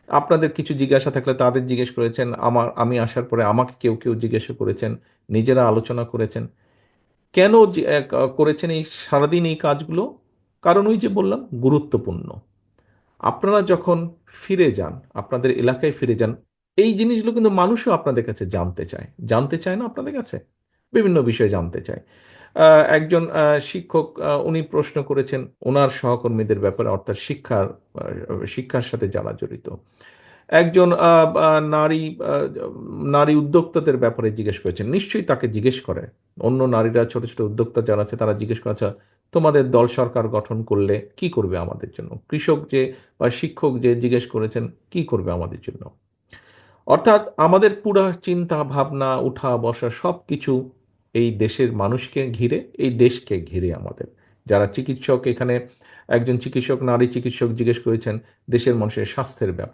আপনাদের কিছু জিজ্ঞাসা থাকলে তাদের জিজ্ঞেস করেছেন, আমি আসার পরে আমাকে কেউ কেউ জিজ্ঞাসা করেছেন, নিজেরা আলোচনা করেছেন। কেন করেছেন এই সারাদিন এই কাজগুলো? কারণ ওই যে বললাম, গুরুত্বপূর্ণ। আপনারা যখন ফিরে যান, আপনাদের এলাকায় ফিরে যান, এই জিনিসগুলো কিন্তু মানুষও আপনাদের কাছে জানতে চায়। জানতে চায় না আপনাদের কাছে? বিভিন্ন বিষয়ে জানতে চায়। একজন শিক্ষক, উনি প্রশ্ন করেছেন ওনার সহকর্মীদের ব্যাপারে, অর্থাৎ শিক্ষার সাথে যারা জড়িত। একজন নারী নারী উদ্যোক্তাদের ব্যাপারে জিজ্ঞেস করেছেন। নিশ্চয়ই তাকে জিজ্ঞেস করে। অন্য নারীরা, ছোট, ছোট উদ্যোক্তা যারা আছে তারা জিজ্ঞেস করে, "আচ্ছা, তোমাদের দল সরকার গঠন করলে কি করবে আমাদের জন্য?" কৃষক যে বা শিক্ষক যে জিজ্ঞেস করেছেন, "কি করবে আমাদের জন্য?" অর্থাৎ আমাদের পুরা চিন্তা, ভাবনা, উঠা বসা সবকিছু এই দেশের মানুষকে ঘিরে, এই দেশকে ঘিরে আমাদের। যারা চিকিৎসক, এখানে একজন চিকিৎসক, নারী চিকিৎসক জিজ্ঞেস করেছেন দেশের মানুষের স্বাস্থ্যের ব্যাপারে।